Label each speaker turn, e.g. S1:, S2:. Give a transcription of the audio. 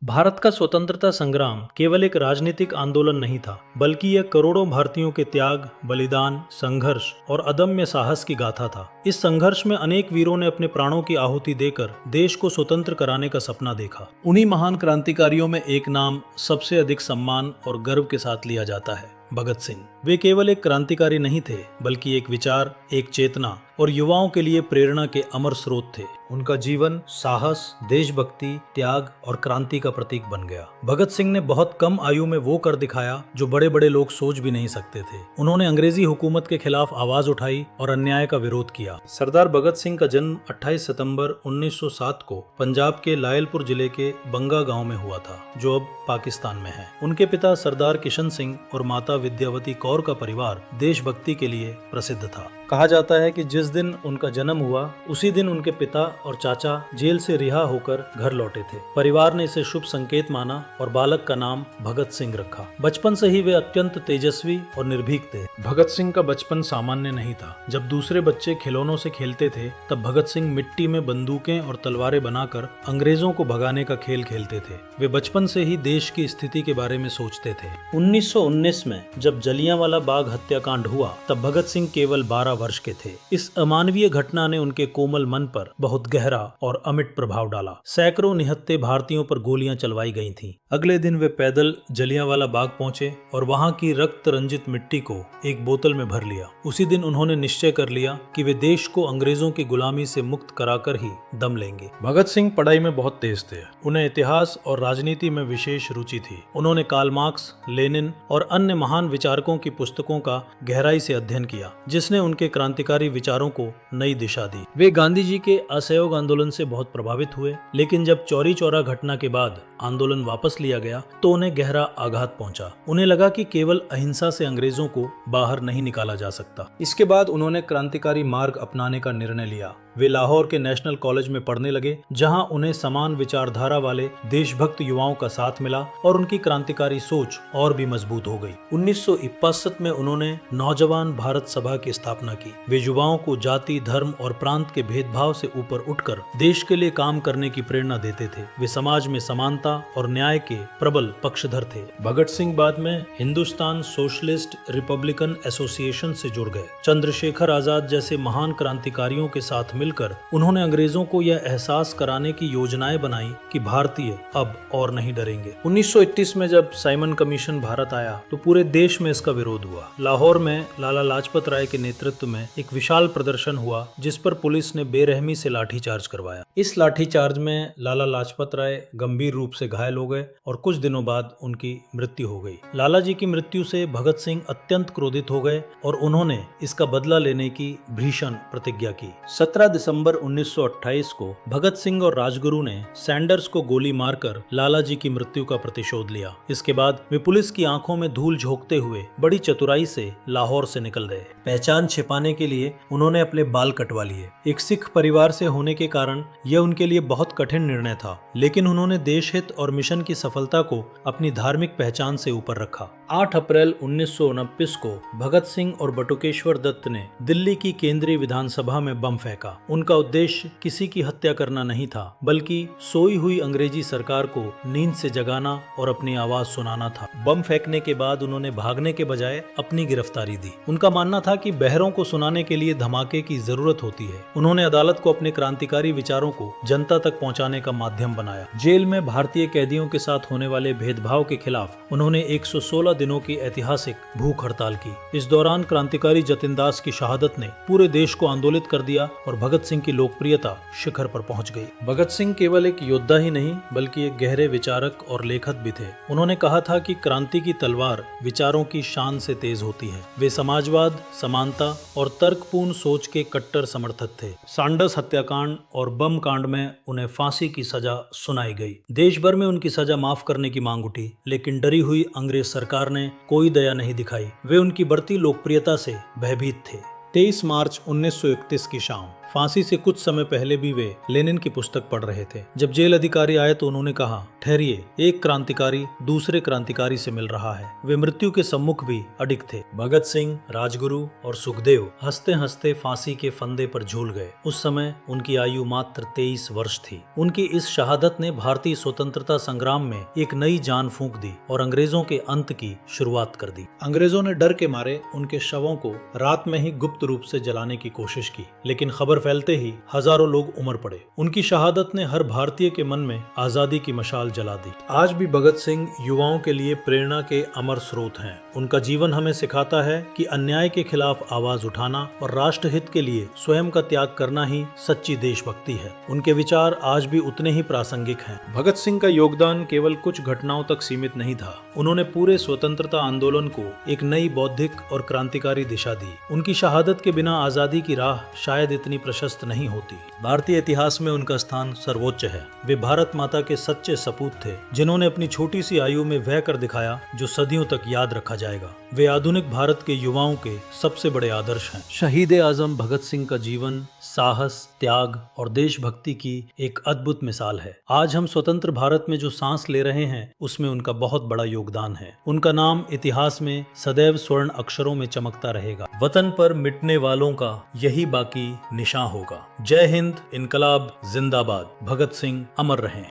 S1: भारत का स्वतंत्रता संग्राम केवल एक राजनीतिक आंदोलन नहीं था, बल्कि यह करोड़ों भारतीयों के त्याग, बलिदान, संघर्ष और अदम्य साहस की गाथा था। इस संघर्ष में अनेक वीरों ने अपने प्राणों की आहुति देकर देश को स्वतंत्र कराने का सपना देखा। उन्हीं महान क्रांतिकारियों में एक नाम सबसे अधिक सम्मान और गर्व के साथ लिया जाता है, भगत सिंह। वे केवल एक क्रांतिकारी नहीं थे, बल्कि एक विचार, एक चेतना और युवाओं के लिए प्रेरणा के अमर स्रोत थे। उनका जीवन साहस, देशभक्ति, त्याग और क्रांति का प्रतीक बन गया। भगत सिंह ने बहुत कम आयु में वो कर दिखाया जो बड़े बड़े लोग सोच भी नहीं सकते थे। उन्होंने अंग्रेजी हुकूमत के खिलाफ आवाज उठाई और अन्याय का विरोध किया। सरदार भगत सिंह का जन्म 28 सितंबर 1907 को पंजाब के लायलपुर जिले के बंगा गांव में हुआ था, जो अब पाकिस्तान में है। उनके पिता सरदार किशन सिंह और माता विद्यावती कौर का परिवार देशभक्ति के लिए प्रसिद्ध था। कहा जाता है कि जिस दिन उनका जन्म हुआ, उसी दिन उनके पिता और चाचा जेल से रिहा होकर घर लौटे थे। परिवार ने इसे शुभ संकेत माना और बालक का नाम भगत सिंह रखा। बचपन से ही वे अत्यंत तेजस्वी और निर्भीक थे। भगत सिंह का बचपन सामान्य नहीं था। जब दूसरे बच्चे खिलौनों से खेलते थे, तब भगत सिंह मिट्टी में बंदूकें और तलवारें बनाकर अंग्रेजों को भगाने का खेल खेलते थे। वे बचपन से ही देश की स्थिति के बारे में सोचते थे। 1919 में जब जलियांवाला बाग हत्याकांड हुआ, तब भगत सिंह केवल 12 वर्ष के थे। इस अमानवीय घटना ने उनके कोमल मन पर बहुत गहरा और अमिट प्रभाव डाला। सैकड़ों निहत्थे भारतीयों पर गोलियां चलवाई गई थीं। अगले दिन वे पैदल जलियांवाला बाग पहुंचे और वहां की रक्त रंजित मिट्टी को एक बोतल में भर लिया। उसी दिन उन्होंने निश्चय कर लिया कि वे देश को अंग्रेजों की गुलामी से मुक्त कराकर ही दम लेंगे। भगत सिंह पढ़ाई में बहुत तेज थे। उन्हें इतिहास और राजनीति में विशेष रुचि थी। उन्होंने कार्ल मार्क्स, लेनिन और अन्य महान विचारकों की पुस्तकों का गहराई से अध्ययन किया, जिसने उनके क्रांतिकारी विचारों को नई दिशा दी। वे गांधी जी के असहयोग आंदोलन से बहुत प्रभावित हुए, लेकिन जब चौरी चौरा घटना के बाद आंदोलन वापस लिया गया तो उन्हें गहरा आघात पहुंचा। उन्हें लगा कि केवल अहिंसा से अंग्रेजों को बाहर नहीं निकाला जा सकता। इसके बाद उन्होंने क्रांतिकारी मार्ग अपनाने का निर्णय लिया। वे लाहौर के नेशनल कॉलेज में पढ़ने लगे, जहां उन्हें समान विचारधारा वाले देशभक्त युवाओं का साथ मिला और उनकी क्रांतिकारी सोच और भी मजबूत हो गई। 1962 में उन्होंने नौजवान भारत सभा की स्थापना की। वे युवाओं को जाति, धर्म और प्रांत के भेदभाव से ऊपर उठकर देश के लिए काम करने की प्रेरणा देते थे। वे समाज में समानता और न्याय के प्रबल पक्षधर थे। भगत सिंह बाद में हिंदुस्तान सोशलिस्ट रिपब्लिकन एसोसिएशन से जुड़ गए। चंद्रशेखर आजाद जैसे महान क्रांतिकारियों के साथ मिलकर उन्होंने अंग्रेजों को यह एहसास कराने की योजनाएं बनाई कि भारतीय अब और नहीं डरेंगे। 1931 में जब साइमन कमीशन भारत आया तो पूरे देश में इसका विरोध हुआ। लाहौर में लाला लाजपत राय के नेतृत्व में एक विशाल प्रदर्शन हुआ, जिस पर पुलिस ने बेरहमी से लाठीचार्ज करवाया। इस लाठीचार्ज में लाला लाजपत राय गंभीर रूप से घायल हो गए और कुछ दिनों बाद उनकी मृत्यु हो गई। लाला जी की मृत्यु से भगत सिंह अत्यंत क्रोधित हो गए और उन्होंने इसका बदला लेने की भीषण प्रतिज्ञा की। 17 दिसंबर 1928 को भगत सिंह और राजगुरु ने सैंडर्स को गोली मारकर लाला जी की मृत्यु का प्रतिशोध लिया। इसके बाद वे पुलिस की आंखों में धूल झोंकते हुए बड़ी चतुराई से लाहौर से निकल गए। पहचान छिपाने के लिए उन्होंने अपने बाल कटवा लिए। एक सिख परिवार से होने के कारण यह उनके लिए बहुत कठिन निर्णय था, लेकिन उन्होंने देश हित और मिशन की सफलता को अपनी धार्मिक पहचान से ऊपर रखा। 8 अप्रैल 1929 को भगत सिंह और बटुकेश्वर दत्त ने दिल्ली की केंद्रीय विधानसभा में बम फेंका। उनका उद्देश्य किसी की हत्या करना नहीं था, बल्कि सोई हुई अंग्रेजी सरकार को नींद से जगाना और अपनी आवाज सुनाना था। बम फेंकने के बाद उन्होंने भागने के बजाय अपनी गिरफ्तारी दी। उनका मानना था कि बहरों को सुनाने के लिए धमाके की जरूरत होती है। उन्होंने अदालत को अपने क्रांतिकारी विचारों को जनता तक पहुंचाने का माध्यम बनाया। जेल में भारतीय कैदियों के साथ होने वाले भेदभाव के खिलाफ उन्होंने 116 दिनों की ऐतिहासिक भूख हड़ताल की। इस दौरान क्रांतिकारी जतिन दास की शहादत ने पूरे देश को आंदोलित कर दिया और भगत सिंह की लोकप्रियता शिखर पर पहुंच गई। भगत सिंह केवल एक योद्धा ही नहीं, बल्कि एक गहरे विचारक और लेखक भी थे। उन्होंने कहा था कि क्रांति की तलवार विचारों की शान से तेज होती है। वे समाजवाद, समानता और तर्कपूर्ण सोच के कट्टर समर्थक थे। सैंडर्स हत्याकांड और बम कांड में उन्हें फांसी की सजा सुनाई गई। देश भर में उनकी सजा माफ करने की मांग उठी, लेकिन डरी हुई अंग्रेज सरकार ने कोई दया नहीं दिखाई। वे उनकी बढ़ती लोकप्रियता से भयभीत थे। 23 मार्च 1931 की शाम फांसी से कुछ समय पहले भी वे लेनिन की पुस्तक पढ़ रहे थे। जब जेल अधिकारी आए तो उन्होंने कहा, ठहरिए, एक क्रांतिकारी दूसरे क्रांतिकारी से मिल रहा है। वे मृत्यु के सम्मुख भी अडिग थे। भगत सिंह, राजगुरु और सुखदेव हंसते हंसते फांसी के फंदे पर झूल गए। उस समय उनकी आयु मात्र 23 वर्ष थी। उनकी इस शहादत ने भारतीय स्वतंत्रता संग्राम में एक नई जान फूंक दी और अंग्रेजों के अंत की शुरुआत कर दी। अंग्रेजों ने डर के मारे उनके शवों को रात में ही गुप्त रूप से जलाने की कोशिश की, लेकिन खबर फैलते ही हजारों लोग उमड़ पड़े। उनकी शहादत ने हर भारतीय के मन में आजादी की मशाल जला दी। आज भी भगत सिंह युवाओं के लिए प्रेरणा के अमर स्रोत हैं। उनका जीवन हमें सिखाता है कि अन्याय के खिलाफ आवाज उठाना और राष्ट्र हित के लिए स्वयं का त्याग करना ही सच्ची देशभक्ति है। उनके विचार आज भी उतने ही प्रासंगिक हैं। भगत सिंह का योगदान केवल कुछ घटनाओं तक सीमित नहीं था। उन्होंने पूरे स्वतंत्रता आंदोलन को एक नई बौद्धिक और क्रांतिकारी दिशा दी। उनकी शहादत के बिना आजादी की राह शायद इतनी प्रशस्त नहीं होती। भारतीय इतिहास में उनका स्थान सर्वोच्च है। वे भारत माता के सच्चे सपूत थे, जिन्होंने अपनी छोटी सी आयु में वह कर दिखाया जो सदियों तक याद रखा जाएगा। वे आधुनिक भारत के युवाओं के सबसे बड़े आदर्श हैं। शहीद आजम भगत सिंह का जीवन साहस, त्याग और देशभक्ति की एक अद्भुत मिसाल है। आज हम स्वतंत्र भारत में जो सांस ले रहे हैं, उसमें उनका बहुत बड़ा योगदान है। उनका नाम इतिहास में सदैव स्वर्ण अक्षरों में चमकता रहेगा। वतन पर मिटने वालों का यही बाकी निशान होगा। जय हिंद, इनकलाब जिंदाबाद। भगत सिंह अमर रहें।